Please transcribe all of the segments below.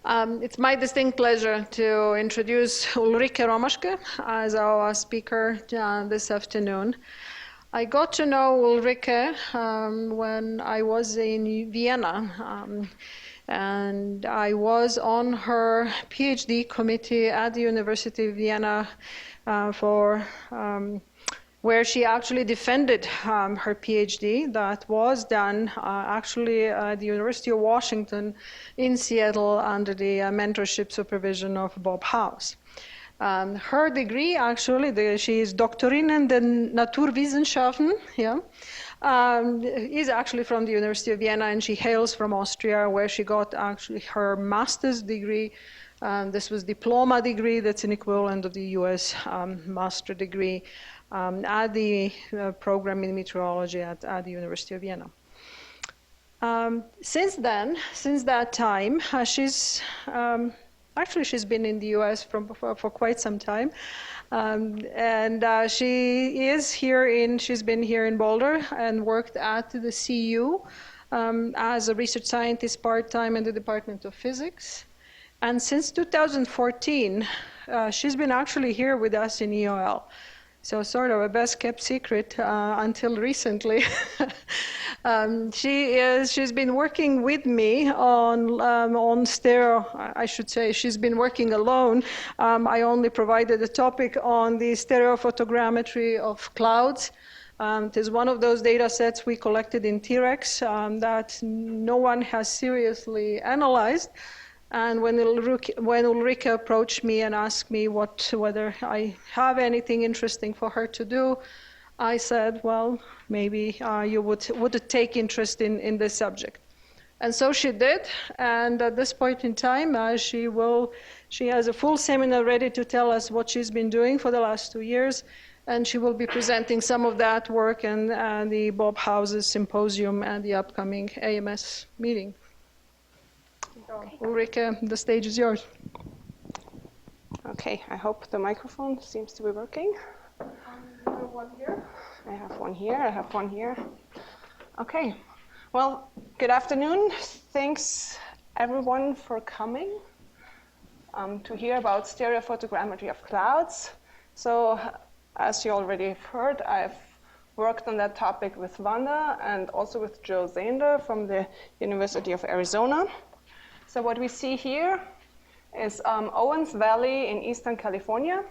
It's my distinct pleasure to introduce Ulrike Romatschke as our speaker this afternoon. I got to know Ulrike when I was in Vienna, and I was on her PhD committee at the University of Vienna where she actually defended her PhD that was done actually at the University of Washington in Seattle under the mentorship supervision of Bob House. Her degree, actually, she is Doktorin in den Naturwissenschaften, is actually from the University of Vienna, and she hails from Austria, where she got actually her master's degree. This was diploma degree, that's an equivalent of the US master degree at the program in meteorology at the University of Vienna. Since that time, she's been in the US for quite some time. She's been here in Boulder and worked at the CU as a research scientist part-time in the Department of Physics. And since 2014, she's been actually here with us in EOL. So sort of a best-kept secret until recently. She's been working with me on stereo. I should say she's been working alone. I only provided a topic on the stereophotogrammetry of clouds. It is one of those data sets we collected in T-Rex that no one has seriously analyzed. And when Ulrike approached me and asked me whether I have anything interesting for her to do, I said, well, maybe you would take interest in this subject. And so she did. And at this point in time, she has a full seminar ready to tell us what she's been doing for the last 2 years. And she will be presenting some of that work in the Bob House's symposium and the upcoming AMS meeting. Okay. Ulrike, the stage is yours. Okay, I hope the microphone seems to be working. You have one here. I have one here, I have one here. Okay, well, good afternoon. Thanks everyone for coming to hear about Stereophotogrammetry of Clouds. So, as you already have heard, I've worked on that topic with Wanda and also with Joe Zander from the University of Arizona. So what we see here is Owens Valley in Eastern California.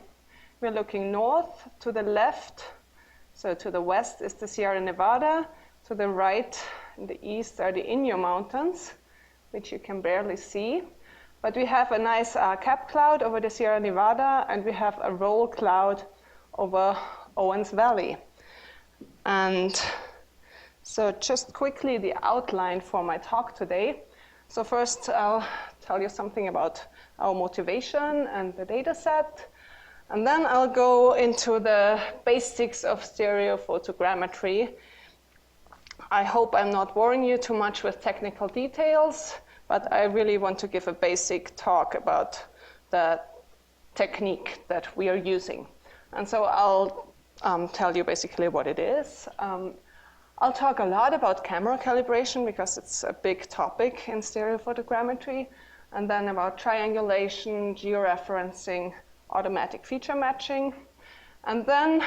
We're looking north. To the left, so to the west is the Sierra Nevada. To the right, in the east, are the Inyo Mountains, which you can barely see. But we have a nice cap cloud over the Sierra Nevada, and we have a roll cloud over Owens Valley. And so just quickly, the outline for my talk today. So first, I'll tell you something about our motivation and the data set. And then I'll go into the basics of stereophotogrammetry. I hope I'm not boring you too much with technical details, but I really want to give a basic talk about the technique that we are using. And so I'll tell you basically what it is. I'll talk a lot about camera calibration because it's a big topic in stereophotogrammetry, and then about triangulation, georeferencing, automatic feature matching. And then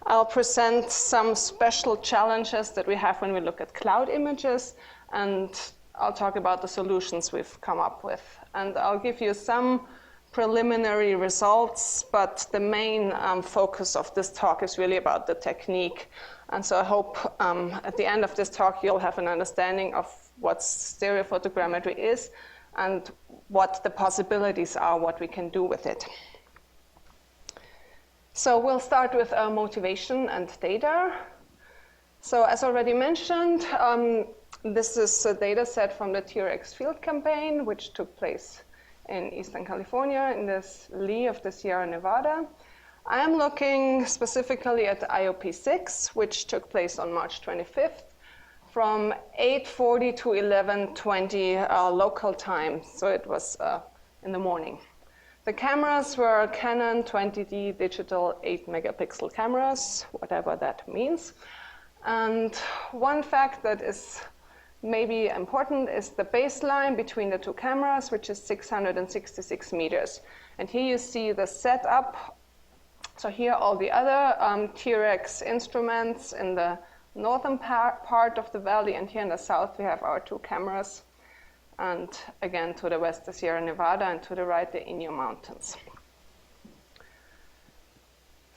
I'll present some special challenges that we have when we look at cloud images, and I'll talk about the solutions we've come up with. And I'll give you some preliminary results, but the main focus of this talk is really about the technique. And so I hope at the end of this talk you'll have an understanding of what stereophotogrammetry is and what the possibilities are, what we can do with it. So we'll start with motivation and data. So as already mentioned, this is a data set from the T-Rex field campaign, which took place in Eastern California, in this lee of the Sierra Nevada. I am looking specifically at IOP6, which took place on March 25th, from 8:40 to 11:20 local time, so it was in the morning. The cameras were Canon 20D digital 8-megapixel cameras, whatever that means. And one fact that is maybe important is the baseline between the two cameras, which is 666 meters. And here you see the setup. So here all the other T-Rex instruments in the northern part of the valley, and here in the south we have our two cameras. And again, to the west, the Sierra Nevada, and to the right, the Inyo Mountains.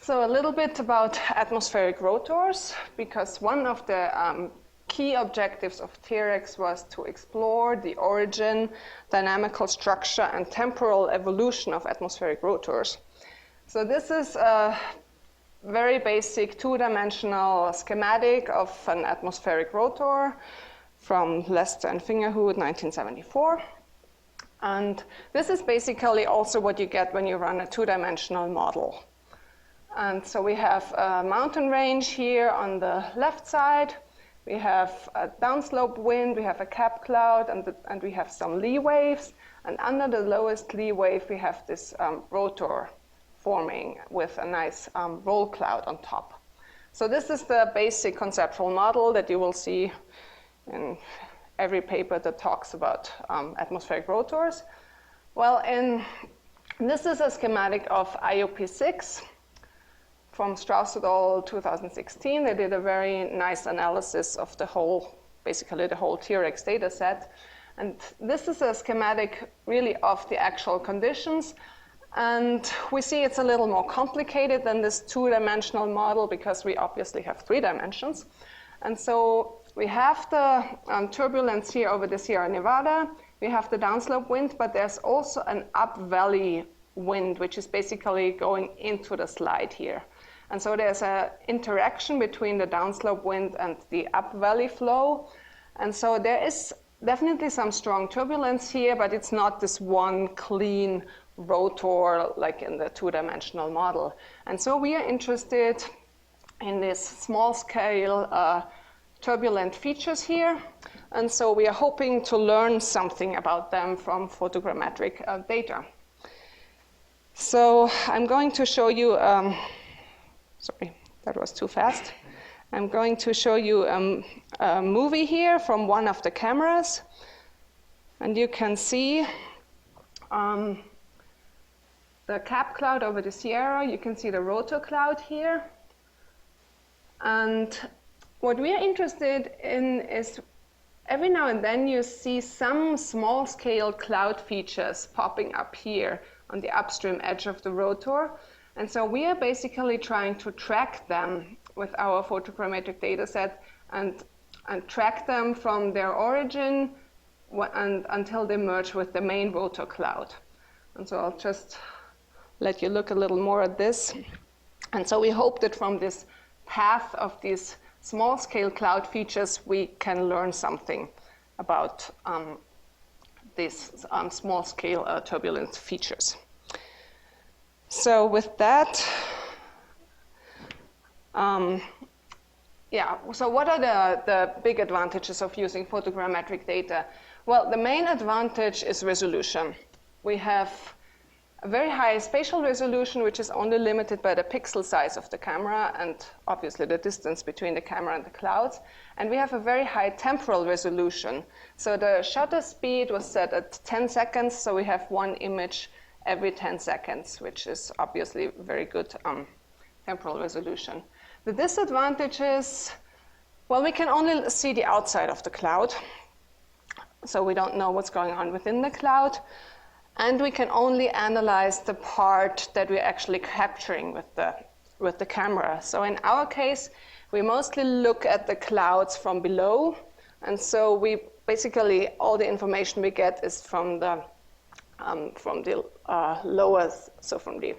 So a little bit about atmospheric rotors, because one of the key objectives of T-Rex was to explore the origin, dynamical structure, and temporal evolution of atmospheric rotors. So this is a very basic two-dimensional schematic of an atmospheric rotor from Lester and Fingerhut, 1974. And this is basically also what you get when you run a two-dimensional model. And so we have a mountain range here on the left side. We have a downslope wind, we have a cap cloud, and we have some lee waves. And under the lowest lee wave, we have this rotor forming with a nice roll cloud on top. So this is the basic conceptual model that you will see in every paper that talks about atmospheric rotors. Well, this is a schematic of IOP6 from Strauss et al. 2016. They did a very nice analysis of the whole, basically the whole T-Rex data set. And this is a schematic really of the actual conditions. And we see it's a little more complicated than this two-dimensional model because we obviously have 3 dimensions. And so we have the turbulence here over the Sierra Nevada. We have the downslope wind, but there's also an up valley wind, which is basically going into the slide here. And so there's an interaction between the downslope wind and the up valley flow. And so there is definitely some strong turbulence here, but it's not this one clean rotor like in the two-dimensional model. And so we are interested in this small scale turbulent features here. And so we are hoping to learn something about them from photogrammetric data. So I'm going to show you, sorry, that was too fast. I'm going to show you a movie here from one of the cameras. And you can see the cap cloud over the Sierra. You can see the rotor cloud here. And what we are interested in is every now and then you see some small scale cloud features popping up here on the upstream edge of the rotor. And so we are basically trying to track them with our photogrammetric data set and track them from their origin and until they merge with the main rotor cloud. And so I'll just let you look a little more at this. And so we hope that from this path of these small scale cloud features, we can learn something about these small scale turbulent features. So with that, so what are the big advantages of using photogrammetric data? Well, the main advantage is resolution. We have a very high spatial resolution, which is only limited by the pixel size of the camera and obviously the distance between the camera and the clouds. And we have a very high temporal resolution. So the shutter speed was set at 10 seconds, so we have one image every 10 seconds, which is obviously very good temporal resolution. The disadvantage is, well, we can only see the outside of the cloud. So we don't know what's going on within the cloud. And we can only analyze the part that we're actually capturing with the camera. So in our case, we mostly look at the clouds from below. And so we basically, all the information we get is from the lower, so from the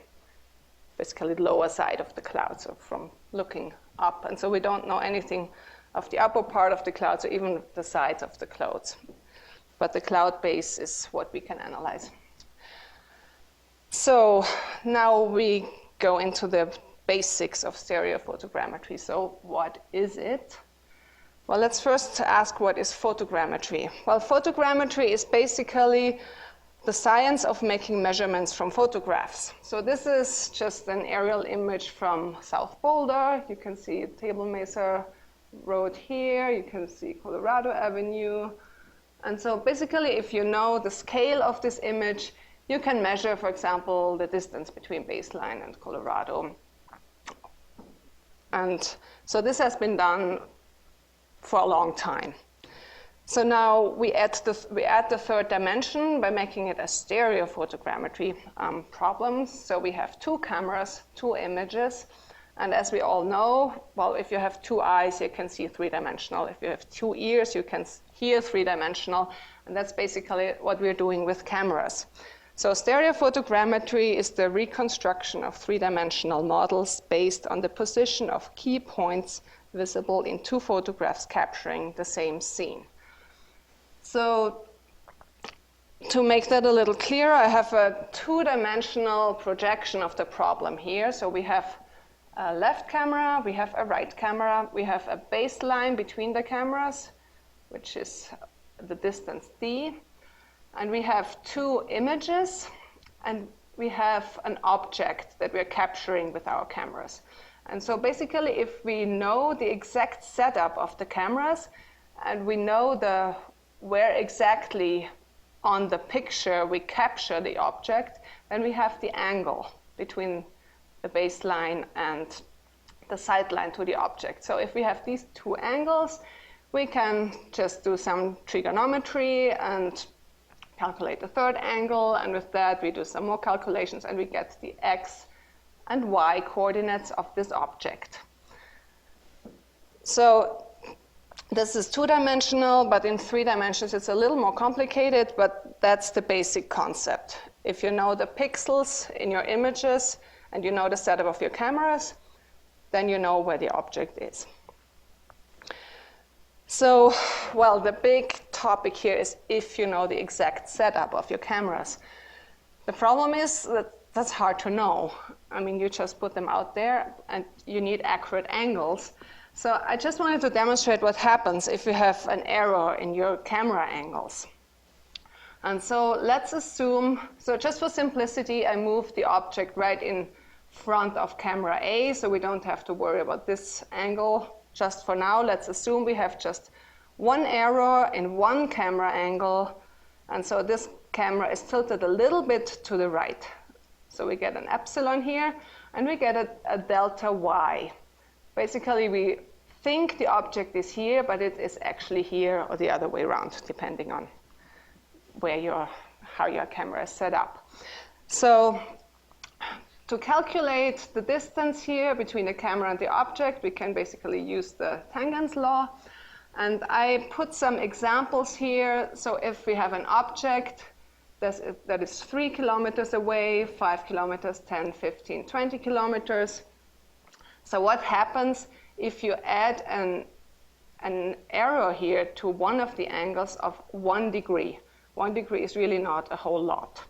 basically lower side of the cloud, so from looking up. And so we don't know anything of the upper part of the clouds or even the sides of the clouds. But the cloud base is what we can analyze. So now we go into the basics of stereophotogrammetry. So what is it? Well, let's first ask what is photogrammetry. Well, photogrammetry is basically the science of making measurements from photographs. So this is just an aerial image from South Boulder. You can see Table Mesa road here. You can see Colorado Avenue. And so basically, if you know the scale of this image, you can measure, for example, the distance between baseline and Colorado. And so this has been done for a long time. So now we add the third dimension by making it a stereophotogrammetry problem. So we have two cameras, two images. And as we all know, well, if you have two eyes, you can see three-dimensional. If you have two ears, you can hear three-dimensional. And that's basically what we're doing with cameras. So stereophotogrammetry is the reconstruction of three-dimensional models based on the position of key points visible in two photographs capturing the same scene. So to make that a little clearer, I have a two-dimensional projection of the problem here. So we have a left camera, we have a right camera, we have a baseline between the cameras, which is the distance d, and we have two images, and we have an object that we're capturing with our cameras. And so basically, if we know the exact setup of the cameras, and we know where exactly on the picture we capture the object, then we have the angle between the baseline and the sideline to the object. So if we have these two angles, we can just do some trigonometry and calculate the third angle, and with that we do some more calculations and we get the x and y coordinates of this object. So this is two-dimensional, but in three dimensions it's a little more complicated, but that's the basic concept. If you know the pixels in your images and you know the setup of your cameras, then you know where the object is. So, well, the big topic here is if you know the exact setup of your cameras. The problem is that that's hard to know. I mean, you just put them out there and you need accurate angles. So I just wanted to demonstrate what happens if you have an error in your camera angles. And so let's assume, so just for simplicity, I moved the object right in front of camera A, so we don't have to worry about this angle. Just for now, let's assume we have just one error in one camera angle, and so this camera is tilted a little bit to the right. So we get an epsilon here, and we get a delta y. Basically, we think the object is here, but it is actually here or the other way around, depending on how your camera is set up. So to calculate the distance here between the camera and the object, we can basically use the tangents law. And I put some examples here. So if we have an object that is 3 kilometers away, 5 kilometers, 10, 15, 20 kilometers. So what happens if you add an error here to one of the angles of 1 degree? 1 degree is really not a whole lot.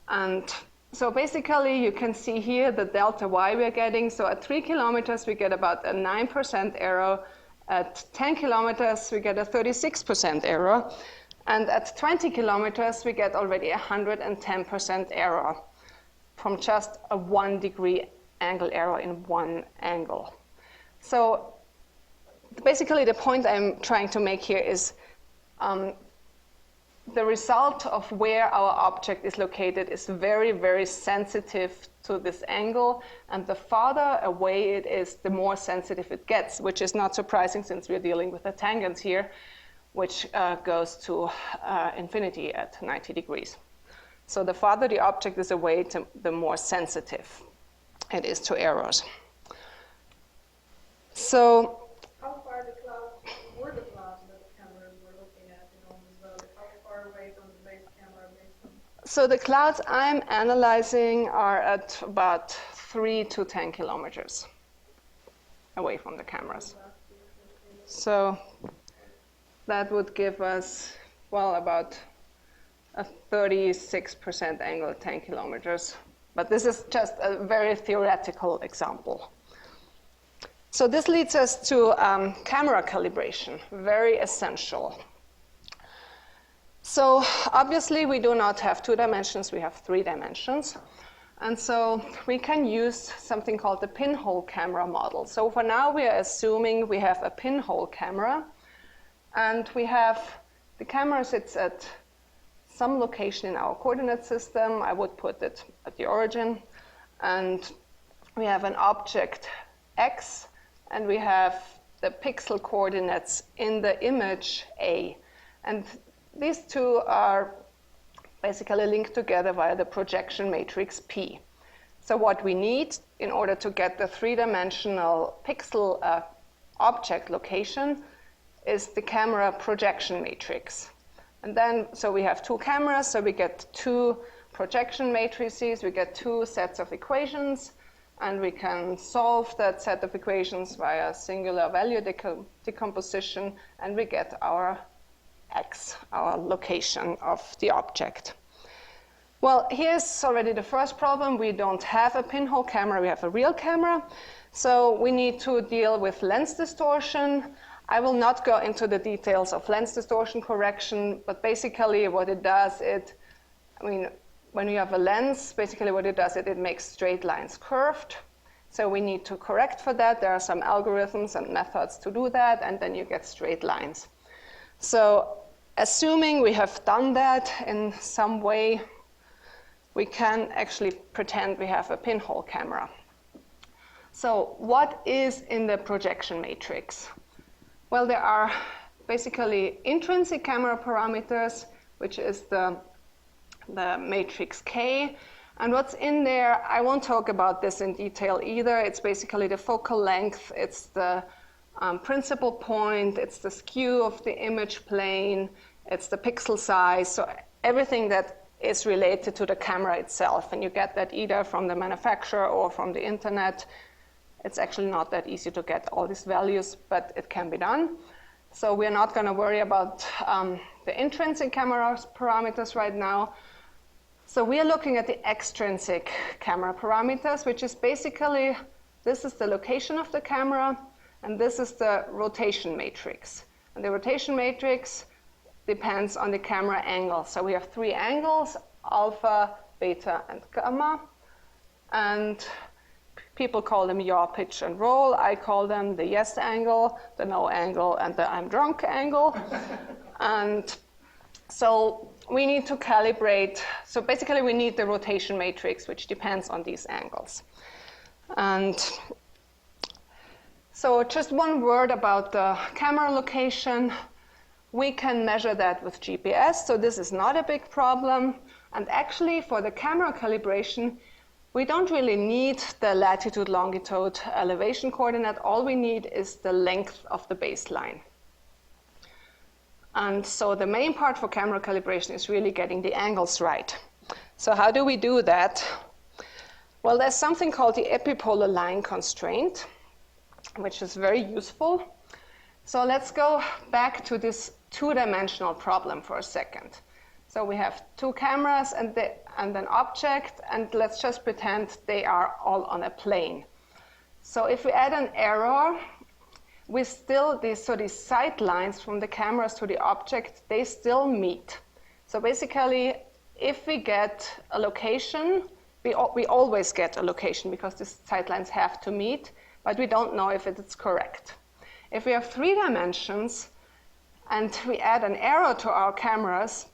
And so basically, you can see here the delta y we're getting. So at 3 kilometers, we get about a 9% error. At 10 kilometers, we get a 36% error. And at 20 kilometers, we get already 110% error from just a 1 degree angle error in one angle. So basically, the point I'm trying to make here is the result of where our object is located is very, very sensitive to this angle, and the farther away it is, the more sensitive it gets, which is not surprising since we're dealing with the tangents here, which goes to infinity at 90 degrees. So the farther the object is away, the more sensitive it is to errors. So how far were the clouds that the cameras were looking at in all this road? How far away from the base camera based? So the clouds I'm analyzing are at about 3 to 10 kilometers away from the cameras. So that would give us, well, about a 36% angle at 10 kilometers. But this is just a very theoretical example. So this leads us to camera calibration, very essential. So obviously, we do not have 2 dimensions, we have 3 dimensions. And so we can use something called the pinhole camera model. So for now, we are assuming we have a pinhole camera, and we have the camera sits at some location in our coordinate system. I would put it at the origin. And we have an object X, and we have the pixel coordinates in the image A. And these two are basically linked together via the projection matrix P. So what we need in order to get the three-dimensional pixel object location is the camera projection matrix. And then, so we have two cameras, so we get two projection matrices, we get two sets of equations, and we can solve that set of equations via singular value decomposition, and we get our X, our location of the object. Well, here's already the first problem. We don't have a pinhole camera, we have a real camera. So we need to deal with lens distortion. I will not go into the details of lens distortion correction, but basically what it does, when you have a lens, basically what it does, it makes straight lines curved. So we need to correct for that. There are some algorithms and methods to do that, and then you get straight lines. So assuming we have done that in some way, we can actually pretend we have a pinhole camera. So what is in the projection matrix? Well, there are basically intrinsic camera parameters, which is the matrix K. And what's in there, I won't talk about this in detail either. It's basically the focal length, it's the principal point, it's the skew of the image plane, it's the pixel size, so everything that is related to the camera itself. And you get that either from the manufacturer or from the internet. It's actually not that easy to get all these values, but it can be done. So we're not going to worry about the intrinsic camera parameters right now. So we are looking at the extrinsic camera parameters, which is basically, this is the location of the camera, and this is the rotation matrix. And the rotation matrix depends on the camera angle. So we have three angles, alpha, beta, and gamma. And people call them yaw, pitch, and roll. I call them the yes angle, the no angle, and the I'm drunk angle. And so we need to calibrate. So basically, we need the rotation matrix, which depends on these angles. And so just one word about the camera location. We can measure that with GPS, so this is not a big problem. And actually, for the camera calibration, we don't really need the latitude, longitude, elevation coordinate. All we need is the length of the baseline. And so the main part for camera calibration is really getting the angles right. So how do we do that? Well, there's something called the epipolar line constraint, which is very useful. So let's go back to this two-dimensional problem for a second. So we have two cameras and an object, and let's just pretend they are all on a plane. So if we add an error, we still, these sight lines from the cameras to the object, they still meet. So basically, if we get a location, we always get a location because the sight lines have to meet, but we don't know if it's correct. If we have 3 dimensions and we add an error to our cameras,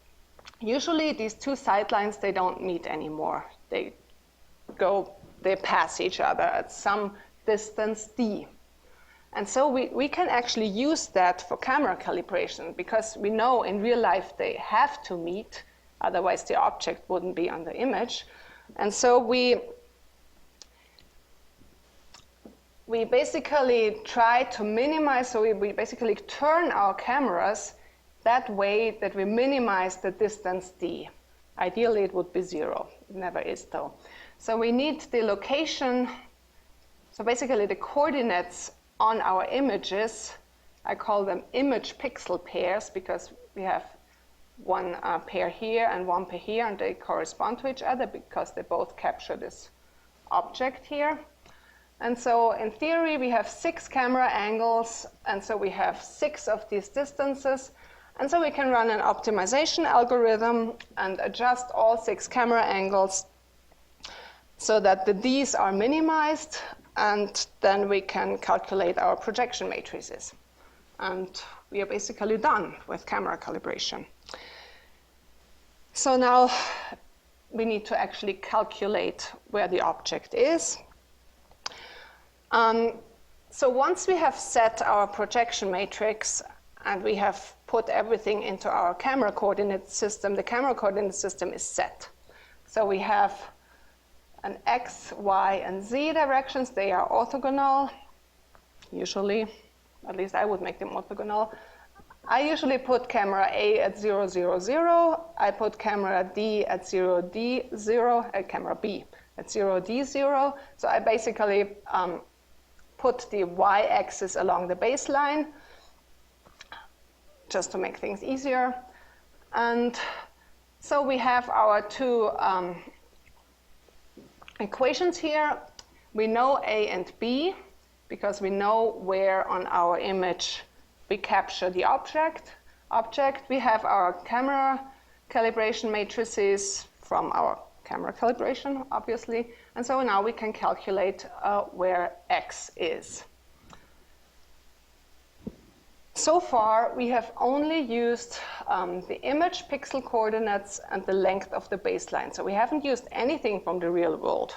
usually these two sight lines, they don't meet anymore. They pass each other at some distance d. And so we can actually use that for camera calibration because we know in real life they have to meet, otherwise the object wouldn't be on the image. And so we basically try to minimize, so we basically turn our cameras that way that we minimize the distance d. Ideally, it would be 0. It never is, though. So we need the location, so basically the coordinates on our images. I call them image pixel pairs because we have one pair here and one pair here, and they correspond to each other because they both capture this object here. And so in theory, we have 6 camera angles, and so we have 6 of these distances. And so we can run an optimization algorithm and adjust all 6 camera angles so that the D's are minimized, and then we can calculate our projection matrices. And we are basically done with camera calibration. So now we need to actually calculate where the object is. So once we have set our projection matrix and we have put everything into our camera coordinate system, the camera coordinate system is set. So we have an X, Y, and Z directions. They are orthogonal, usually. At least I would make them orthogonal. I usually put camera A at 0, 0, 0. I put camera D at 0, D, 0, and camera B at 0, D, 0. So I basically put the y-axis along the baseline just to make things easier. And so we have our two equations here. We know A and B because we know where on our image we capture the object. We have our camera calibration matrices from our camera calibration, obviously. And so now we can calculate where X is. So far, we have only used the image pixel coordinates and the length of the baseline. So we haven't used anything from the real world.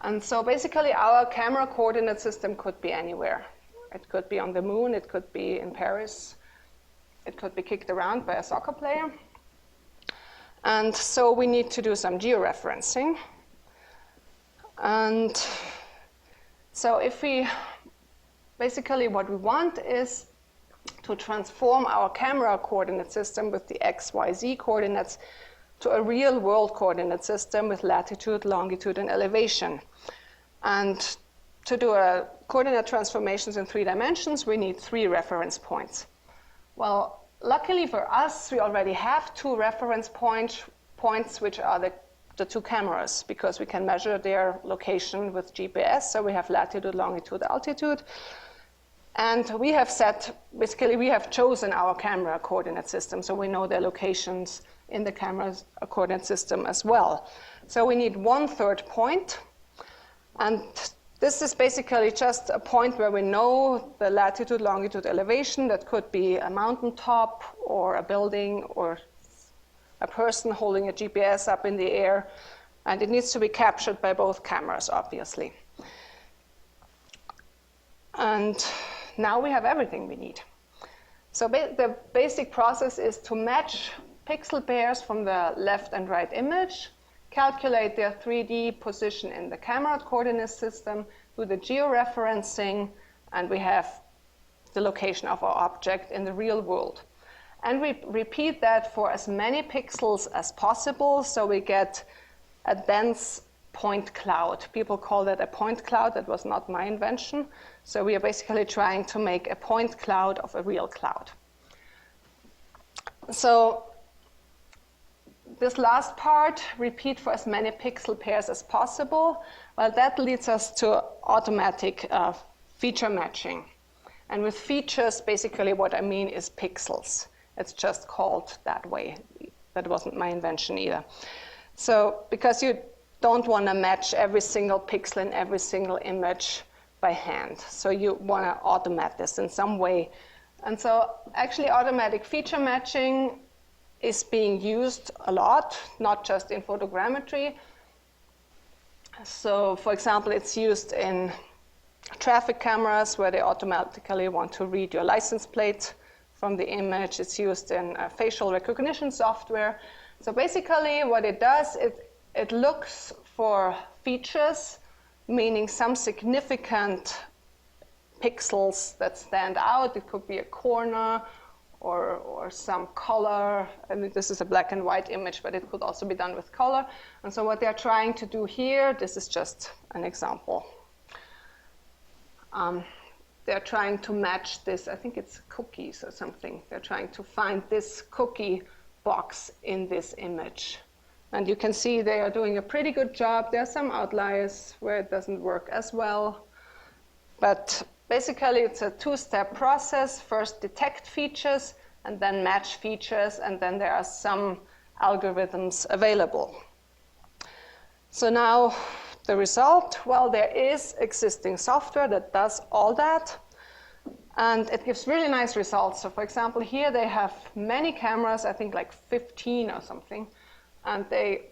And so basically, our camera coordinate system could be anywhere. It could be on the moon, it could be in Paris, it could be kicked around by a soccer player. And so we need to do some georeferencing. And so if we, basically what we want is to transform our camera coordinate system with the X, Y, Z coordinates to a real world coordinate system with latitude, longitude, and elevation. And to do a coordinate transformations in 3 dimensions, we need 3 reference points. Well, luckily for us, we already have 2 reference points, which are the 2 cameras, because we can measure their location with GPS. So we have latitude, longitude, altitude. And we have set, basically, we have chosen our camera coordinate system, so we know their locations in the camera's coordinate system as well. So we need 1/3 point. And this is basically just a point where we know the latitude, longitude, elevation. That could be a mountaintop or a building or a person holding a GPS up in the air. And it needs to be captured by both cameras, obviously. And now we have everything we need. So the basic process is to match pixel pairs from the left and right image, calculate their 3D position in the camera coordinate system, do the georeferencing, and we have the location of our object in the real world. And we repeat that for as many pixels as possible, so we get a dense point cloud. People call that a point cloud. That was not my invention. So we are basically trying to make a point cloud of a real cloud. So this last part, repeat for as many pixel pairs as possible. Well, that leads us to automatic feature matching. And with features, basically what I mean is pixels. It's just called that way. That wasn't my invention either. So because you don't want to match every single pixel in every single image by hand. So you want to automate this in some way. And so actually automatic feature matching is being used a lot, not just in photogrammetry. So for example, it's used in traffic cameras where they automatically want to read your license plate from the image. It's used in facial recognition software. So basically what it does, it looks for features, meaning some significant pixels that stand out. It could be a corner or some color. I mean, this is a black and white image, but it could also be done with color. And so what they're trying to do here, this is just an example. They're trying to match this, I think it's cookies or something. They're trying to find this cookie box in this image. And you can see they are doing a pretty good job. There are some outliers where it doesn't work as well. But basically, it's a 2-step process. First, detect features, and then match features, and then there are some algorithms available. So now the result, well, there is existing software that does all that, and it gives really nice results. So for example, here they have many cameras, I think like 15 or something, and they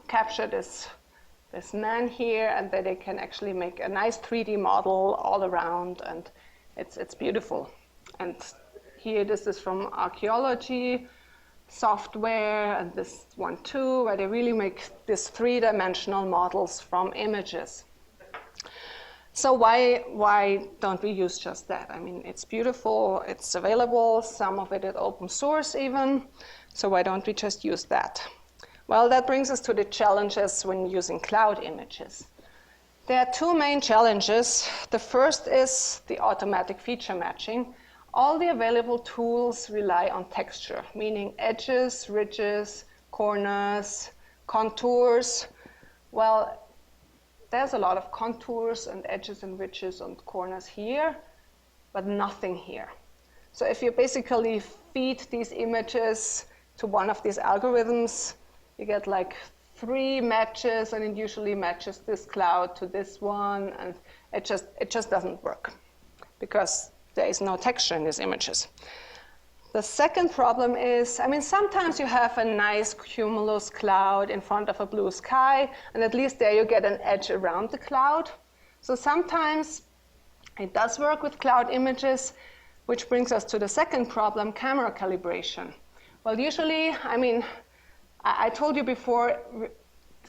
capture this man here, and then they can actually make a nice 3D model all around, and it's beautiful. And here this is from archaeology software, and this one too, where they really make these 3-dimensional models from images. So why don't we use just that? I mean, it's beautiful, it's available, some of it is open source even, so why don't we just use that? Well, that brings us to the challenges when using cloud images. There are 2 main challenges. The first is the automatic feature matching. All the available tools rely on texture, meaning edges, ridges, corners, contours. Well, there's a lot of contours and edges and ridges and corners here, but nothing here. So if you basically feed these images to one of these algorithms, you get like 3 matches, and it usually matches this cloud to this one, and it just doesn't work because there is no texture in these images. The second problem is, I mean, sometimes you have a nice cumulus cloud in front of a blue sky, and at least there you get an edge around the cloud. So sometimes it does work with cloud images, which brings us to the second problem, camera calibration. Well, usually, I mean, I told you before,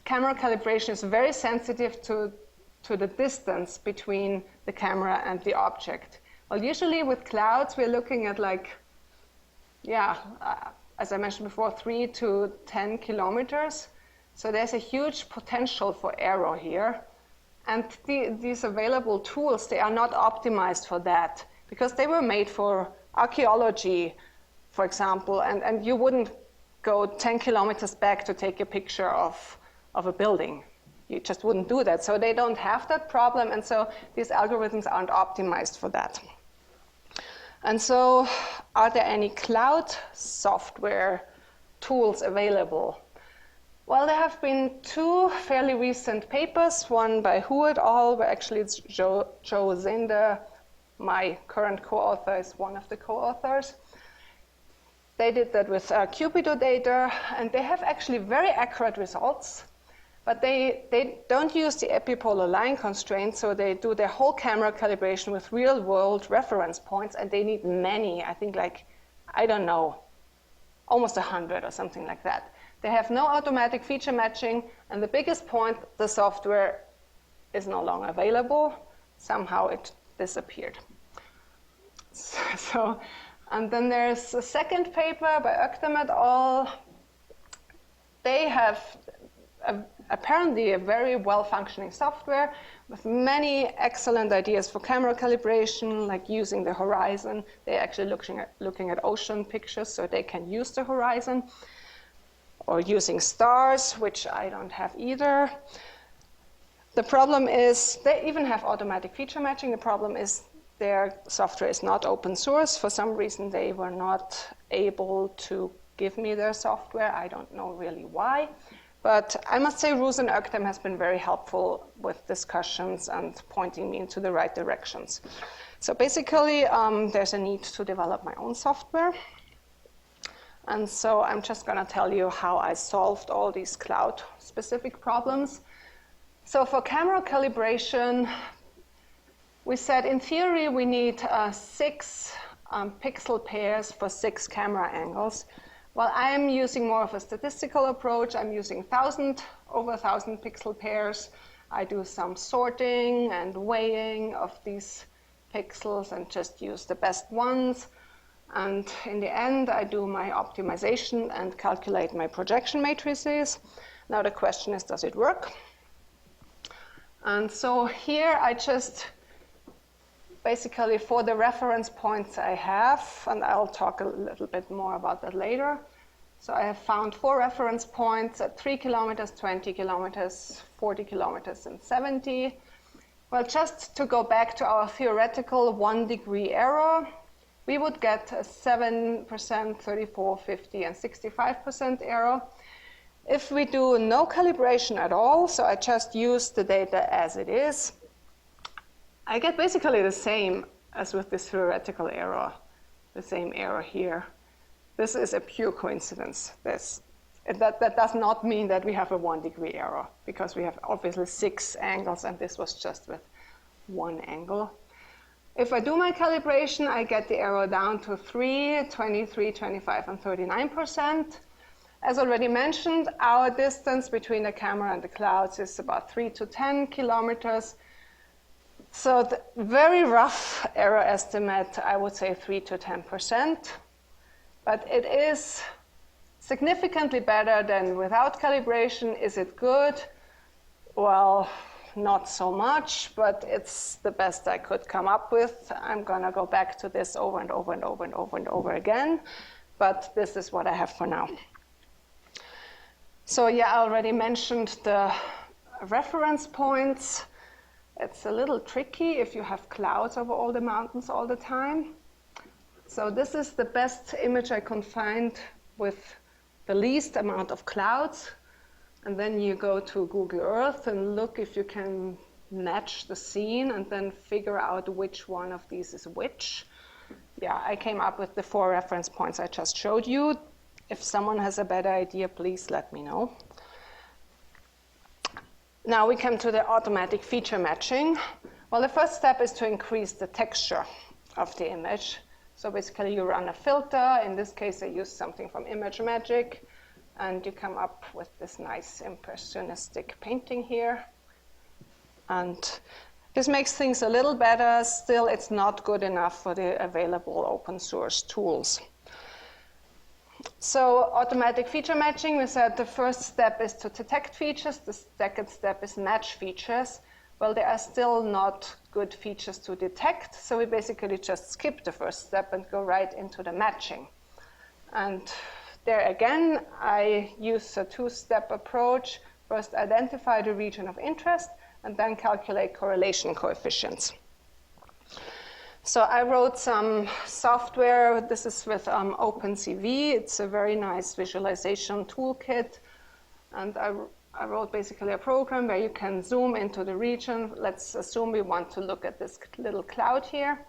camera calibration is very sensitive to the distance between the camera and the object. Well, usually with clouds, we're looking at like, as I mentioned before, 3 to 10 kilometers. So there's a huge potential for error here. And these available tools, they are not optimized for that because they were made for archaeology, for example, and you wouldn't go 10 kilometers back to take a picture of a building. You just wouldn't do that. So they don't have that problem, and so these algorithms aren't optimized for that. And so are there any cloud software tools available? Well, there have been 2 fairly recent papers, one by Hu et al., where actually it's Joe Zinder, my current co-author, is one of the co-authors. They did that with Cupido data, and they have actually very accurate results, but they don't use the epipolar line constraint, so they do their whole camera calibration with real-world reference points, and they need many, I think like, I don't know, almost 100 or something like that. They have no automatic feature matching, and the biggest point, the software is no longer available. Somehow it disappeared. So, and then there's a second paper by Öktem et al. They have apparently a very well-functioning software with many excellent ideas for camera calibration, like using the horizon. They're actually looking at ocean pictures, so they can use the horizon, or using stars, which I don't have either. The problem is they even have automatic feature matching. The problem is their software is not open source. For some reason, they were not able to give me their software. I don't know really why. But I must say Roos and Öktem has been very helpful with discussions and pointing me into the right directions. So basically, there's a need to develop my own software. And so I'm just going to tell you how I solved all these cloud-specific problems. So for camera calibration, we said in theory we need 6 pixel pairs for 6 camera angles. Well, I'm using more of a statistical approach. I'm using over 1,000 pixel pairs. I do some sorting and weighing of these pixels and just use the best ones. And in the end, I do my optimization and calculate my projection matrices. Now the question is, does it work? And so here I just basically, for the reference points I have, and I'll talk a little bit more about that later. So I have found 4 reference points at 3 kilometers, 20 kilometers, 40 kilometers, and 70. Well, just to go back to our theoretical 1-degree error, we would get a 7%, 34%, 50%, and 65% error. If we do no calibration at all, so I just use the data as it is, I get basically the same as with this theoretical error, the same error here. This is a pure coincidence. That does not mean that we have a 1-degree error, because we have obviously 6 angles, and this was just with 1 angle. If I do my calibration, I get the error down to 3, 23, 25, and 39%. As already mentioned, our distance between the camera and the clouds is about 3 to 10 kilometers. So the very rough error estimate, I would say 3 to 10%. But it is significantly better than without calibration. Is it good? Well, not so much, but it's the best I could come up with. I'm going to go back to this over and over and over and over and over again, but this is what I have for now. So yeah, I already mentioned the reference points. It's a little tricky if you have clouds over all the mountains all the time. So this is the best image I can find with the least amount of clouds. And then you go to Google Earth and look if you can match the scene and then figure out which one of these is which. Yeah, I came up with the 4 reference points I just showed you. If someone has a better idea, please let me know. Now we come to the automatic feature matching. Well, the first step is to increase the texture of the image. So basically you run a filter. In this case, I use something from ImageMagick. And you come up with this nice impressionistic painting here. And this makes things a little better. Still, it's not good enough for the available open source tools. So automatic feature matching, we said the first step is to detect features. The second step is match features. Well, there are still not good features to detect. So we basically just skip the first step and go right into the matching. And there again, I use a 2-step approach. First, identify the region of interest, and then calculate correlation coefficients. So I wrote some software. This is with OpenCV. It's a very nice visualization toolkit. And I wrote basically a program where you can zoom into the region. Let's assume we want to look at this little cloud here.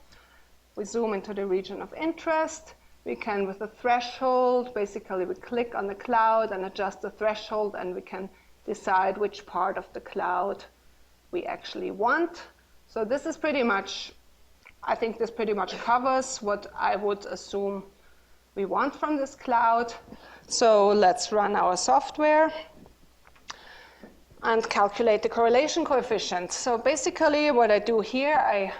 We zoom into the region of interest. We can, with a threshold, basically we click on the cloud and adjust the threshold, and we can decide which part of the cloud we actually want. So this is pretty much, I think this pretty much covers what I would assume we want from this cloud. So let's run our software and calculate the correlation coefficient. So basically what I do here,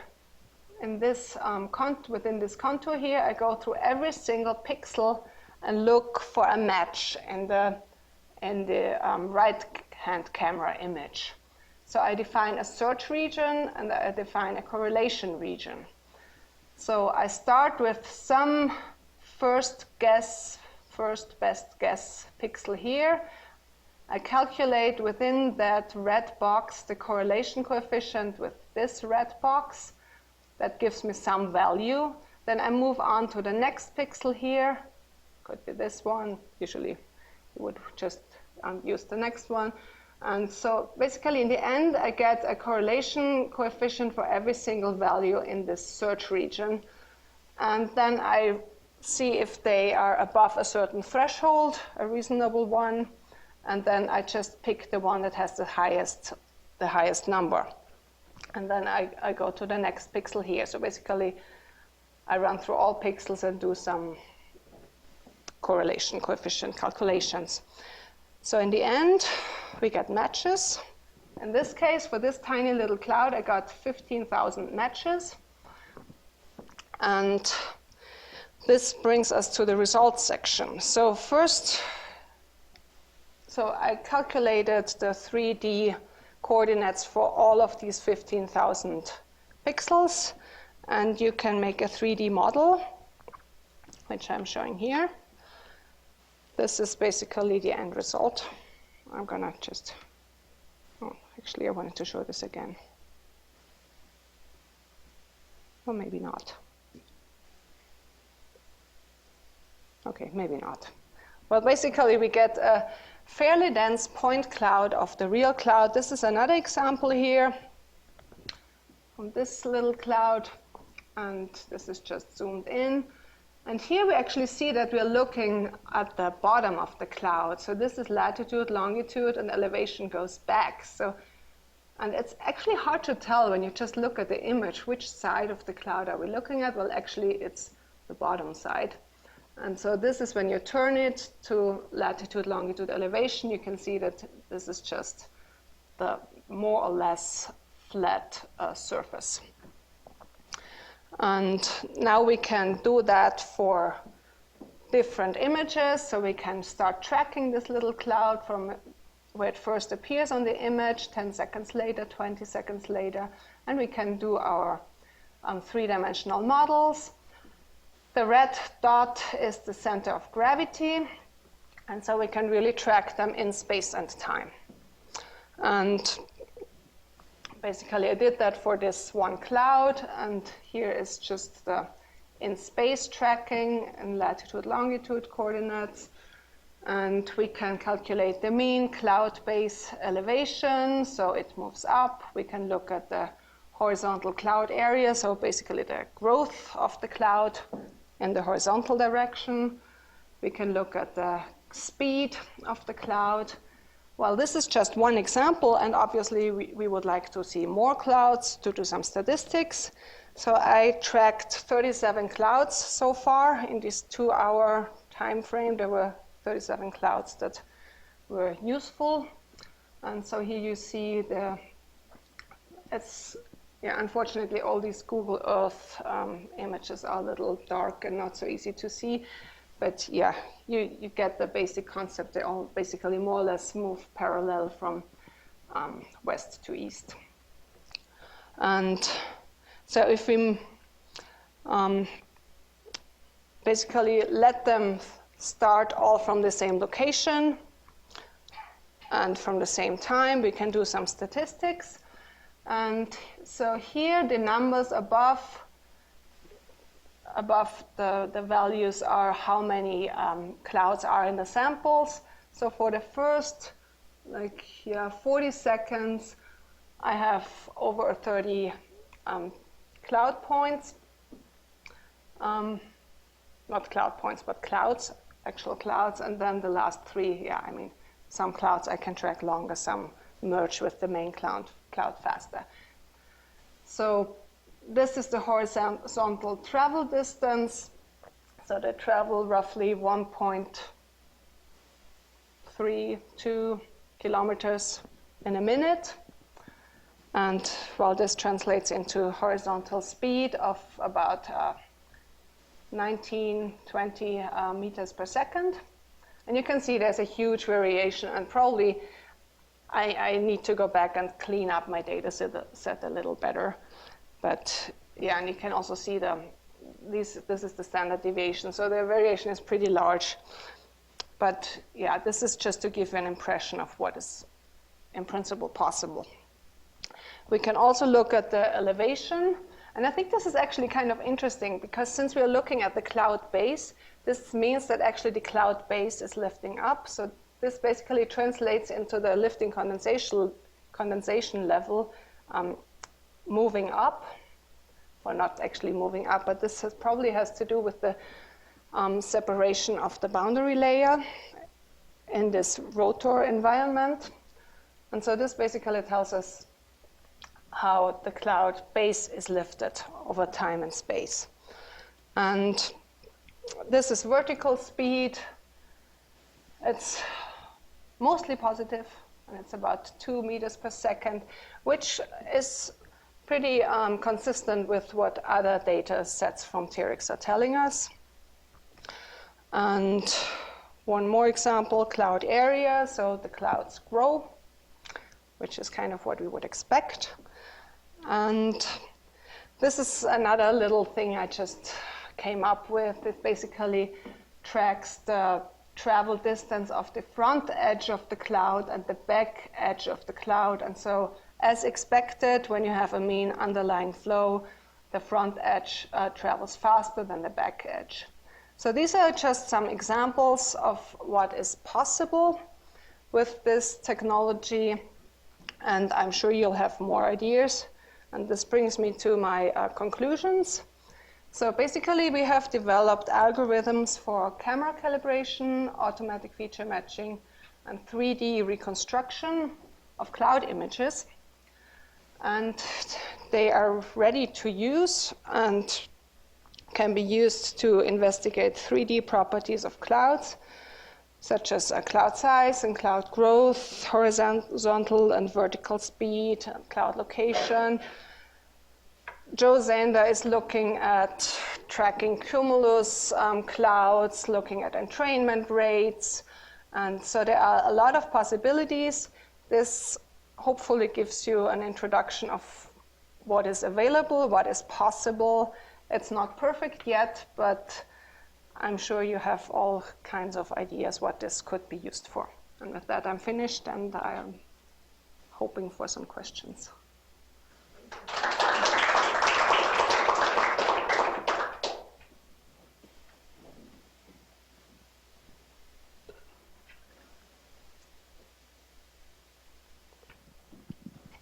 within this contour here, I go through every single pixel and look for a match in the right-hand camera image. So I define a search region and I define a correlation region. So I start with some first best guess pixel here. I calculate within that red box the correlation coefficient with this red box. That gives me some value. Then I move on to the next pixel here. Could be this one. Usually you would just use the next one. And so basically in the end, I get a correlation coefficient for every single value in this search region. And then I see if they are above a certain threshold, a reasonable one. And then I just pick the one that has the highest number. And then I go to the next pixel here. So basically, I run through all pixels and do some correlation coefficient calculations. So in the end, we get matches. In this case, for this tiny little cloud, I got 15,000 matches. And this brings us to the results section. So first, I calculated the 3D coordinates for all of these 15,000 pixels. And you can make a 3D model, which I'm showing here. This is basically the end result. I'm going to just, actually I wanted to show this again. Or maybe not. Okay, maybe not. Well, basically we get a fairly dense point cloud of the real cloud. This is another example here from this little cloud, and this is just zoomed in. And here we actually see that we're looking at the bottom of the cloud. So this is latitude, longitude, and elevation goes back. And it's actually hard to tell when you just look at the image, which side of the cloud are we looking at? Well, actually, it's the bottom side. And so this is when you turn it to latitude, longitude, elevation, you can see that this is just the more or less flat surface. And now we can do that for different images. So we can start tracking this little cloud from where it first appears on the image, 10 seconds later, 20 seconds later, and we can do our three-dimensional models. The red dot is the center of gravity, and so we can really track them in space and time. And basically, I did that for this one cloud, and here is just the in space tracking and latitude, longitude coordinates. And we can calculate the mean cloud base elevation, so it moves up. We can look at the horizontal cloud area, so basically the growth of the cloud in the horizontal direction. We can look at the speed of the cloud. Well, this is just one example, and obviously we would like to see more clouds to do some statistics. So I tracked 37 clouds so far in this 2-hour time frame. There were 37 clouds that were useful. And so here you see unfortunately all these Google Earth images are a little dark and not so easy to see. But yeah, you get the basic concept. They all basically more or less move parallel from west to east. And so if we basically let them start all from the same location and from the same time, we can do some statistics. And so here the numbers above the values are how many clouds are in the samples. So for the first 40 seconds, I have over 30 cloud points. Not cloud points, but clouds, actual clouds. And then the last 3, some clouds I can track longer, some merge with the main cloud faster. So this is the horizontal travel distance. So they travel roughly 1.32 kilometers in a minute. And well, this translates into horizontal speed of about 20 meters per second. And you can see there's a huge variation, and probably I need to go back and clean up my data set a little better. But yeah, and you can also see this is the standard deviation. So the variation is pretty large. But yeah, this is just to give you an impression of what is in principle possible. We can also look at the elevation. And I think this is actually kind of interesting, because since we're looking at the cloud base, this means that actually the cloud base is lifting up. So this basically translates into the lifting condensation level moving up, or not actually moving up, but this probably has to do with the separation of the boundary layer in this rotor environment. And so this basically tells us how the cloud base is lifted over time and space. And this is vertical speed. It's mostly positive, and it's about 2 meters per second, which is pretty consistent with what other data sets from TRX are telling us. And one more example, cloud area. So the clouds grow, which is kind of what we would expect. And this is another little thing I just came up with. It basically tracks the travel distance of the front edge of the cloud and the back edge of the cloud. And so, as expected, when you have a mean underlying flow, the front edge travels faster than the back edge. So these are just some examples of what is possible. with this technology, and I'm sure you'll have more ideas. And this brings me to my conclusions. So basically, we have developed algorithms for camera calibration, automatic feature matching, and 3D reconstruction of cloud images. And they are ready to use and can be used to investigate 3D properties of clouds, such as cloud size and cloud growth, horizontal and vertical speed, and cloud location. Joe Zander is looking at tracking cumulus clouds, looking at entrainment rates. And so there are a lot of possibilities. This hopefully gives you an introduction of what is available, what is possible. It's not perfect yet, but I'm sure you have all kinds of ideas what this could be used for. And with that, I'm finished, and I am hoping for some questions.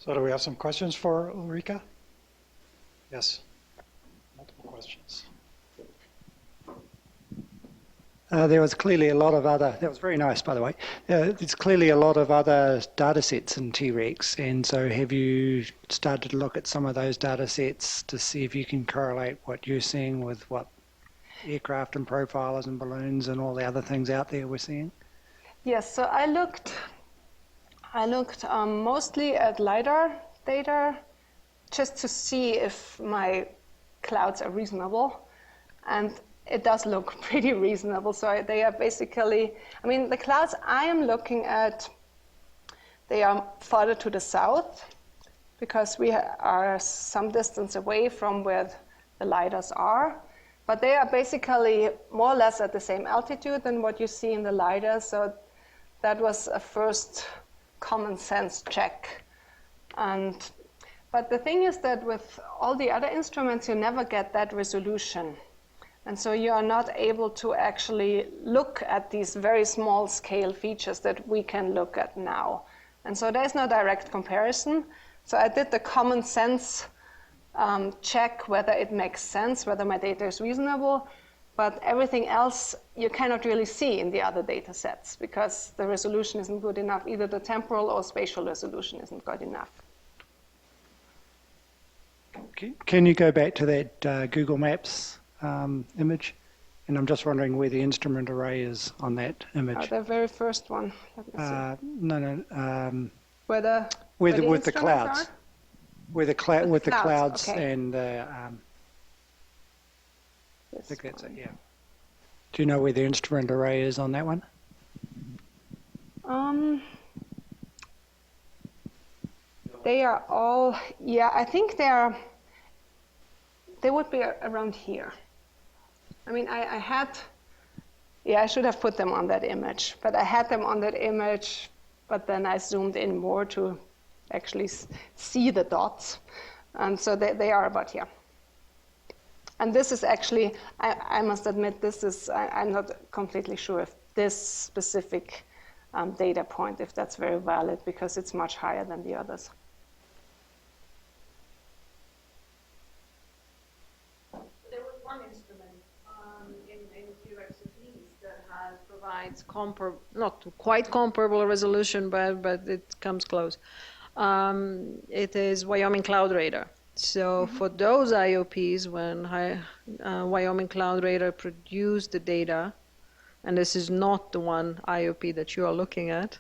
So do we have some questions for Ulrike? Yes, multiple questions. There was clearly a lot of other, that was very nice, by the way. There's clearly a lot of other data sets in T-Rex, and so have you started to look at some of those data sets to see if you can correlate what you're seeing with what aircraft and profilers and balloons and all the other things out there we're seeing? Yes, so I looked mostly at LiDAR data just to see if my clouds are reasonable. And it does look pretty reasonable. So they are basically, I mean, the clouds I am looking at, they are farther to the south because we are some distance away from where the LiDARs are. But they are basically more or less at the same altitude than what you see in the LiDAR. So that was a first common sense check. But the thing is that with all the other instruments, you never get that resolution. And so you are not able to actually look at these very small scale features that we can look at now. And so there's no direct comparison. So I did the common sense check whether it makes sense, whether my data is reasonable. But everything else you cannot really see in the other data sets because the resolution isn't good enough. Either the temporal or spatial resolution isn't good enough. Can you go back to that Google Maps image? And I'm just wondering where the instrument array is on that image. The very first one. Let me see. No. Where the with the clouds. Are? With the clouds okay. and the. I This think that's one. it. Yeah. Do you know where the instrument array is on that one? They are all, yeah, I think they would be around here. I mean, I had, yeah, I should have put them on that image, but I had them on that image, but then I zoomed in more to actually see the dots. And so they are about here. And this is actually, I must admit, this is, I'm not completely sure if this specific data point, if that's very valid, because it's much higher than the others. There was one instrument in T-Rex at least that provides not quite comparable resolution, but it comes close. It is Wyoming Cloud Radar. So for those IOPs, when Wyoming Cloud Radar produced the data, and this is not the one IOP that you are looking at,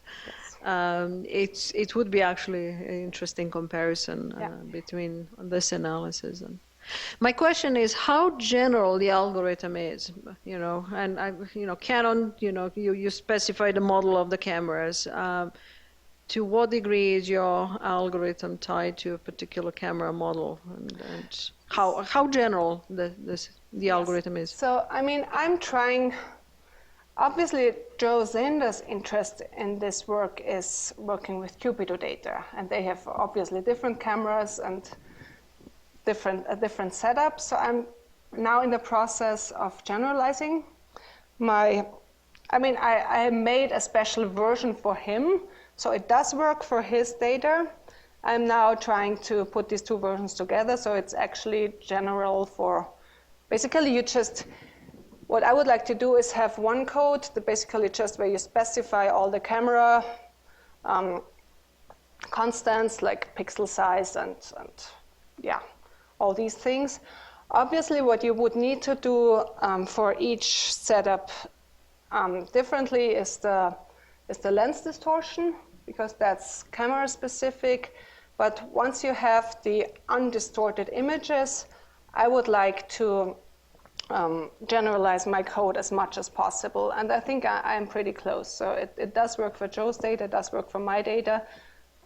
yes. It would be actually an interesting comparison between this analysis. And my question is how general the algorithm is, and Canon, you specify the model of the cameras. To what degree is your algorithm tied to a particular camera model, and how general the algorithm is? So, I mean, I'm trying, obviously, Joe Zander's interest in this work is working with Cupido data, and they have obviously different cameras and different setups. So I'm now in the process of generalizing my I mean, I made a special version for him, so it does work for his data. I'm now trying to put these two versions together, so it's actually general for, basically you just, what I would like to do is have one code that basically just where you specify all the camera constants like pixel size and yeah, all these things. Obviously, what you would need to do for each setup differently is the lens distortion, because that's camera specific. But once you have the undistorted images, I would like to generalize my code as much as possible. And I think I'm pretty close. So it does work for Joe's data, it does work for my data.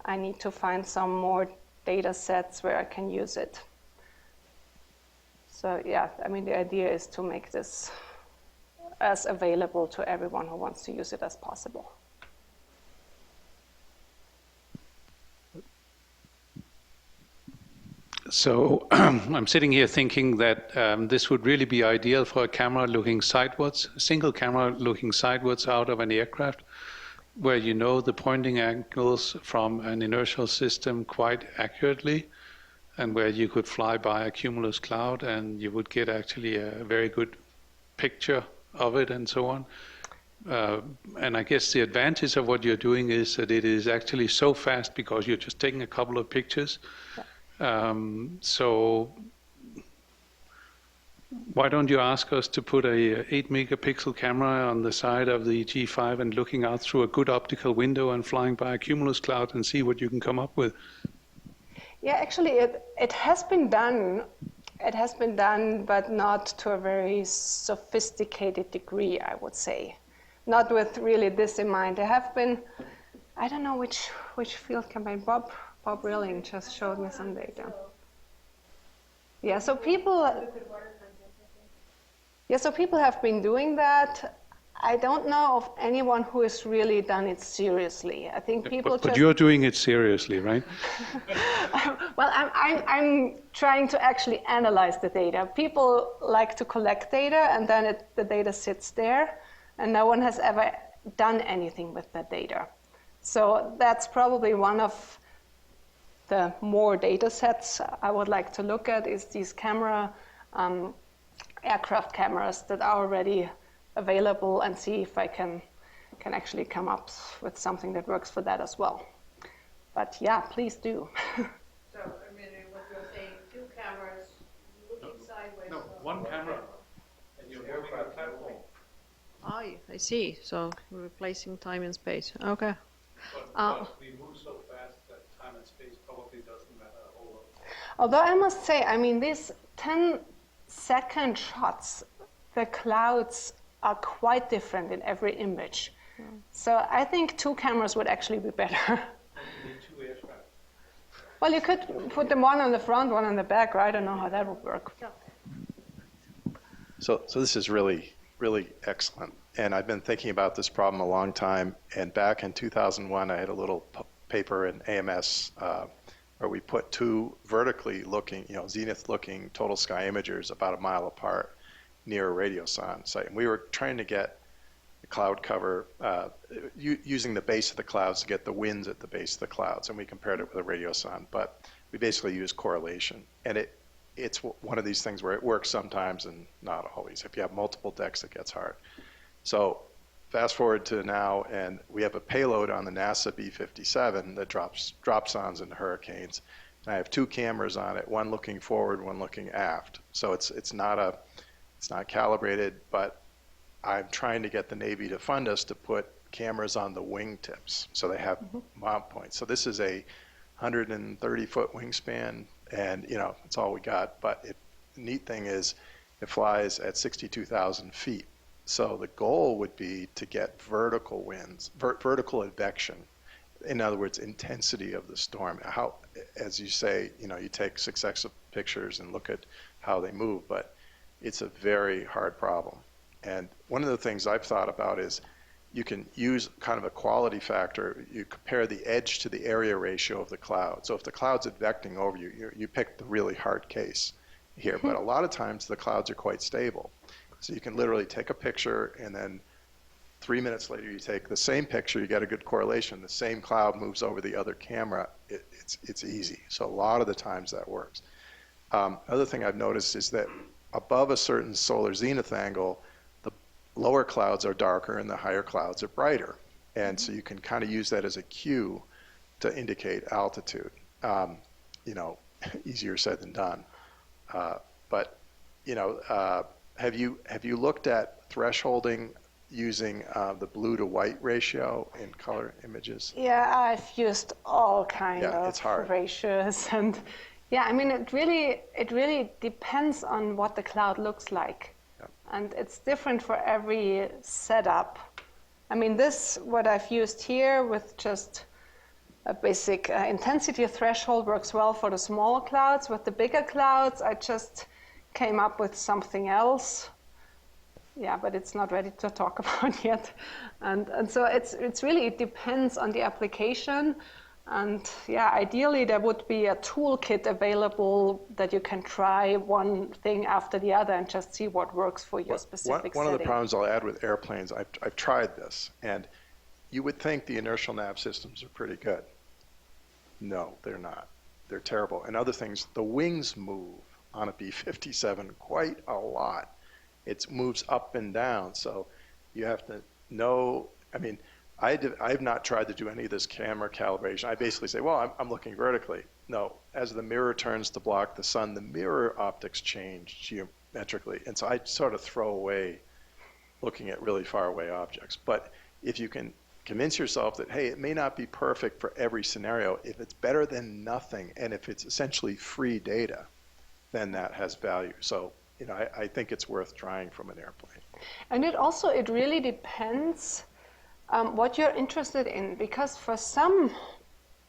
I need to find some more data sets where I can use it. So yeah, I mean, the idea is to make this as available to everyone who wants to use it as possible. So I'm sitting here thinking that this would really be ideal for a camera looking sideways, a single camera looking sideways out of an aircraft, where you know the pointing angles from an inertial system quite accurately, and where you could fly by a cumulus cloud and you would get actually a very good picture of it and so on. And I guess the advantage of what you're doing is that it is actually so fast because you're just taking a couple of pictures. So why don't you ask us to put a 8 megapixel camera on the side of the G5 and looking out through a good optical window and flying by a cumulus cloud and see what you can come up with? Yeah, actually, it has been done. It has been done, but not to a very sophisticated degree, I would say. Not with really this in mind. There have been, I don't know which field campaign, Bob Rilling just showed me some data. Yeah, so people have been doing that. I don't know of anyone who has really done it seriously. I think people but you're doing it seriously, right? Well, I'm trying to actually analyze the data. People like to collect data, and then the data sits there, and no one has ever done anything with that data. So that's probably one of the more data sets I would like to look at, is these aircraft cameras that are already available, and see if I can actually come up with something that works for that as well. But yeah, please do. So, I mean, what you're saying, two cameras looking sideways. No, one camera, and you're moving a platform. I see. So replacing time and space. Okay. But we move so fast that time and space probably doesn't matter a whole lot. Although I must say, I mean, these 10-second shots, the clouds are quite different in every image. So I think two cameras would actually be better. You need two aircraft. Well, you could put them one on the front, one on the back, right? I don't know how that would work. So this is really, really excellent. And I've been thinking about this problem a long time. And back in 2001, I had a little paper in AMS where we put two vertically looking, zenith-looking total sky imagers about a mile apart near a radiosonde site. And we were trying to get the cloud cover using the base of the clouds to get the winds at the base of the clouds. And we compared it with a radiosonde. But we basically used correlation. And it's one of these things where it works sometimes and not always. If you have multiple decks, it gets hard. So fast forward to now, and we have a payload on the NASA B-57 that drops dropsondes into hurricanes. And I have two cameras on it, one looking forward, one looking aft. So it's not calibrated, but I'm trying to get the Navy to fund us to put cameras on the wingtips, so they have mount points. So this is a 130-foot wingspan, and it's all we got. But the neat thing is, it flies at 62,000 feet. So the goal would be to get vertical winds, vertical advection. In other words, intensity of the storm. How, as you say, you take successive pictures and look at how they move, but it's a very hard problem. And one of the things I've thought about is you can use kind of a quality factor. You compare the edge to the area ratio of the cloud. So if the cloud's advecting over you, you pick the really hard case here. But a lot of times the clouds are quite stable. So you can literally take a picture and then 3 minutes later, you take the same picture, you get a good correlation. The same cloud moves over the other camera. It's easy. So a lot of the times that works. Other thing I've noticed is that above a certain solar zenith angle, the lower clouds are darker and the higher clouds are brighter. And so you can kind of use that as a cue to indicate altitude. You know, easier said than done. But you know, have you looked at thresholding using the blue to white ratio in color images? Yeah, I've used all kind Yeah, of it's hard. ratios, and yeah, I mean, it really depends on what the cloud looks like, Yeah. and it's different for every setup. I mean, what I've used here with just a basic intensity threshold works well for the small clouds. With the bigger clouds, I just came up with something else. Yeah, but it's not ready to talk about yet. And so it depends on the application. And yeah, ideally there would be a toolkit available that you can try one thing after the other and just see what works for your specific One of the setting. problems I'll add with airplanes, I've tried this, and you would think the inertial nav systems are pretty good. No, they're not. They're terrible. And other things, the wings move on a B-57 quite a lot. It moves up and down, so you have to know. I mean, I've not tried to do any of this camera calibration. I basically say, well, I'm looking vertically. No, as the mirror turns to block the sun, the mirror optics change geometrically, and so I sort of throw away looking at really far away objects. But if you can convince yourself that, hey, it may not be perfect for every scenario, if it's better than nothing, and if it's essentially free data, then that has value. So, you know, I think it's worth trying from an airplane. And it really depends what you're interested in, because for some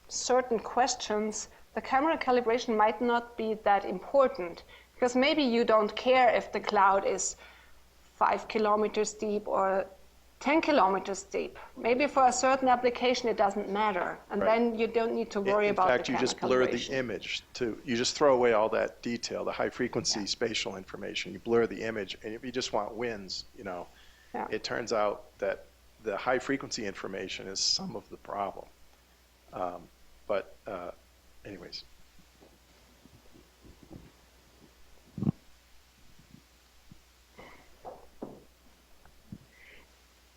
certain questions, the camera calibration might not be that important, because maybe you don't care if the cloud is 5 kilometers deep or 10 kilometers deep. Maybe for a certain application it doesn't matter, and Right. then you don't need to worry about In fact, the you camera just blur the calibration. image. You just throw away all that detail, the high frequency spatial information. You blur the image, and if you just want winds, you know, Yeah. it turns out that the high frequency information is some of the problem. But anyways.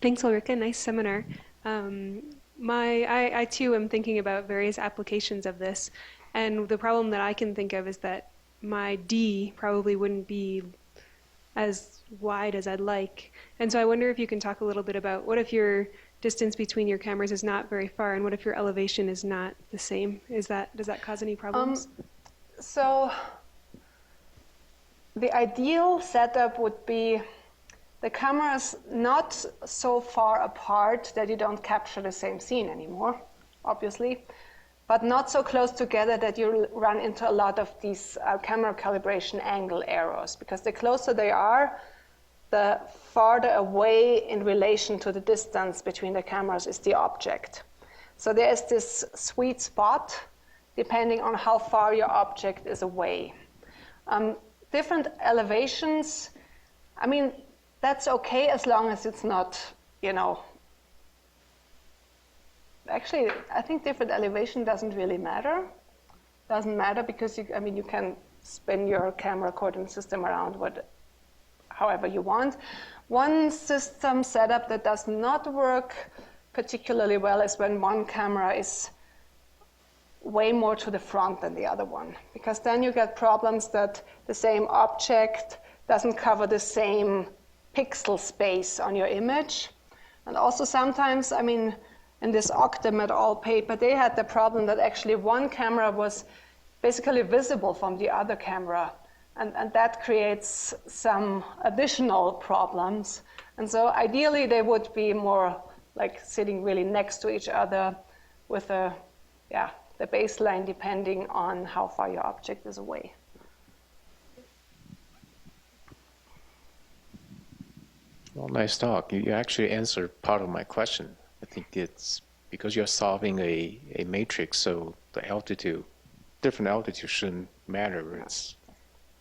Thanks, Ulrike. Nice seminar. I too am thinking about various applications of this, and the problem that I can think of is that my D probably wouldn't be as wide as I'd like. And so I wonder if you can talk a little bit about what if your distance between your cameras is not very far, and what if your elevation is not the same? Does that cause any problems? So the ideal setup would be the cameras not so far apart that you don't capture the same scene anymore, obviously, but not so close together that you run into a lot of these camera calibration angle errors, because the closer they are, the farther away in relation to the distance between the cameras is the object. So there is this sweet spot depending on how far your object is away. Different elevations, I mean, that's okay as long as it's not, you know, actually, I think different elevation doesn't really matter. Doesn't matter because, you can spin your camera coordinate system around however you want. One system setup that does not work particularly well is when one camera is way more to the front than the other one, because then you get problems that the same object doesn't cover the same pixel space on your image. And also sometimes, in this Octam et al. Paper, they had the problem that actually one camera was basically visible from the other camera. And that creates some additional problems. And so ideally, they would be more like sitting really next to each other with the baseline depending on how far your object is away. Well, nice talk. You actually answered part of my question. I think it's because you're solving a matrix, so the altitude, different altitude shouldn't matter.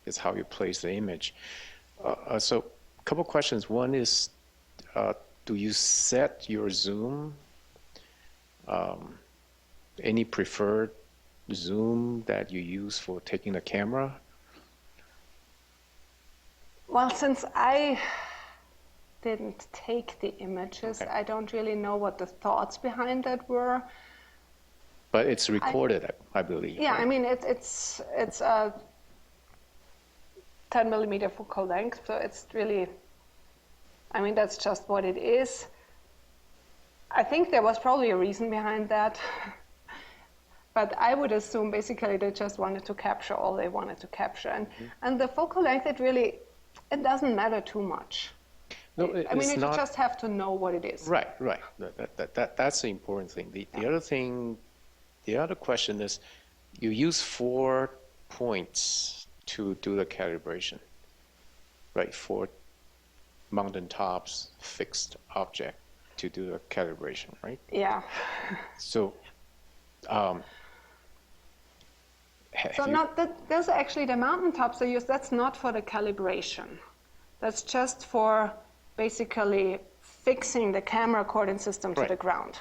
It's how you place the image. So a couple questions. One is, do you set your zoom? Any preferred zoom that you use for taking the camera? Well, since I didn't take the images, Okay. I don't really know what the thoughts behind that were. But it's recorded, I believe. Yeah, right? I mean, it's a 10 millimeter focal length, so it's really, I mean, that's just what it is. I think there was probably a reason behind that. But I would assume basically they just wanted to capture all they wanted to capture. And the focal length, it doesn't matter too much. No, I mean, it's you not, just have to know what it is. Right. That's the important thing. The other thing, the other question is, you use 4 points to do the calibration, right? 4 mountaintops, fixed object to do the calibration, right? Yeah. So, So those are actually the mountaintops I use. That's not for the calibration. That's just for basically fixing the camera coordinate system to Right. the ground.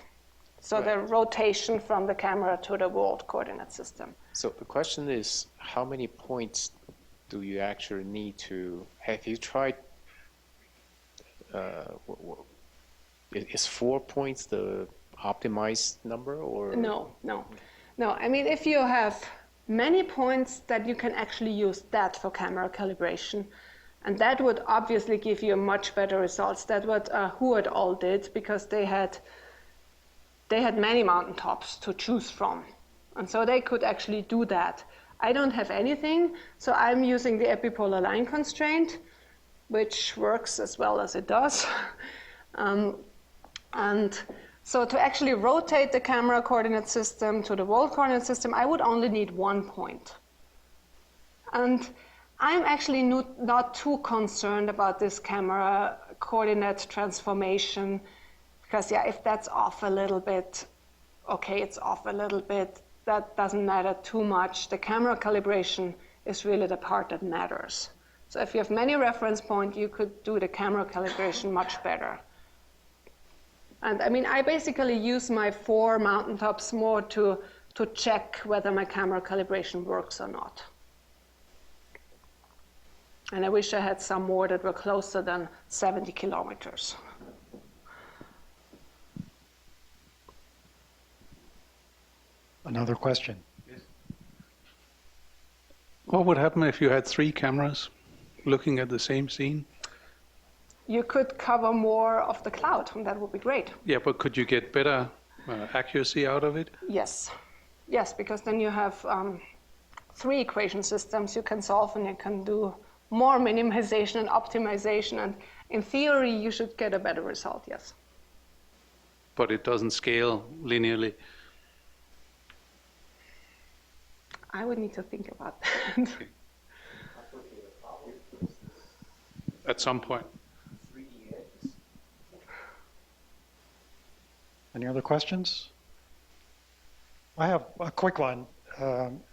So Right. the rotation from the camera to the world coordinate system. So the question is, how many points do you actually need to? Have you tried? Is 4 points the optimized number, or No. I mean, if you have many points, that you can actually use that for camera calibration, and that would obviously give you much better results. That's what Hu et al. Did, because they had many mountaintops to choose from, and so they could actually do that. I don't have anything, so I'm using the epipolar line constraint, which works as well as it does. And so to actually rotate the camera coordinate system to the world coordinate system, I would only need 1 point. And I'm actually not too concerned about this camera coordinate transformation, because yeah, if that's off a little bit, okay, it's off a little bit. That doesn't matter too much. The camera calibration is really the part that matters. So if you have many reference points, you could do the camera calibration much better. And I mean, I basically use my 4 mountaintops more to check whether my camera calibration works or not. And I wish I had some more that were closer than 70 kilometers. Another question. What would happen if you had 3 cameras looking at the same scene? You could cover more of the cloud, and that would be great. Yeah, but could you get better accuracy out of it? Yes, because then you have 3 equation systems you can solve, and you can do more minimization and optimization, and in theory you should get a better result, yes. But it doesn't scale linearly. I would need to think about that. At some point. Any other questions? I have a quick one.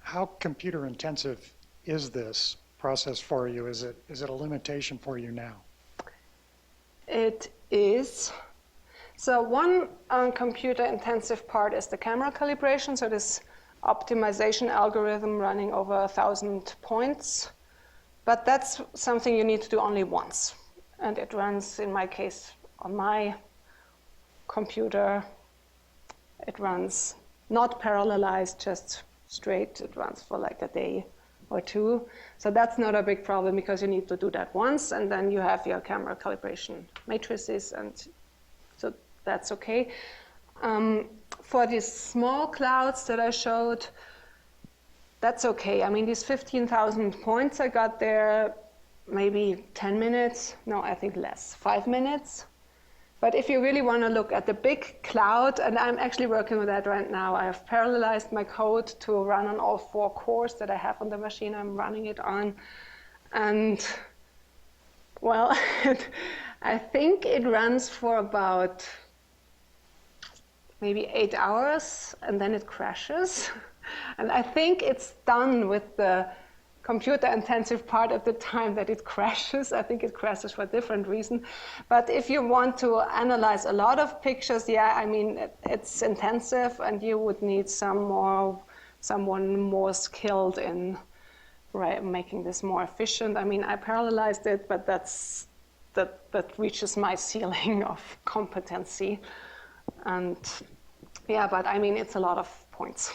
How computer intensive is this process for you? Is it a limitation for you now? It is. So one computer intensive part is the camera calibration, so this optimization algorithm running over 1,000 points. But that's something you need to do only once. And it runs, in my case, on my computer. It runs not parallelized, just straight. It runs for like a day or 2. So that's not a big problem, because you need to do that once, and then you have your camera calibration matrices, and so that's okay. For these small clouds that I showed, that's okay. I mean, these 15,000 points I got there, maybe 10 minutes. No, I think less, 5 minutes. But if you really want to look at the big cloud, and I'm actually working with that right now, I have parallelized my code to run on all 4 cores that I have on the machine I'm running it on. And, well, I think it runs for about maybe 8 hours, and then it crashes. And I think it's done with the computer-intensive part of the time that it crashes. I think it crashes for a different reason. But if you want to analyze a lot of pictures, yeah, I mean, it's intensive, and you would need someone more skilled in making this more efficient. I mean, I parallelized it, but that reaches my ceiling of competency. And yeah, but I mean, it's a lot of points.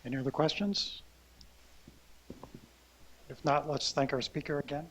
Any other questions? If not, let's thank our speaker again.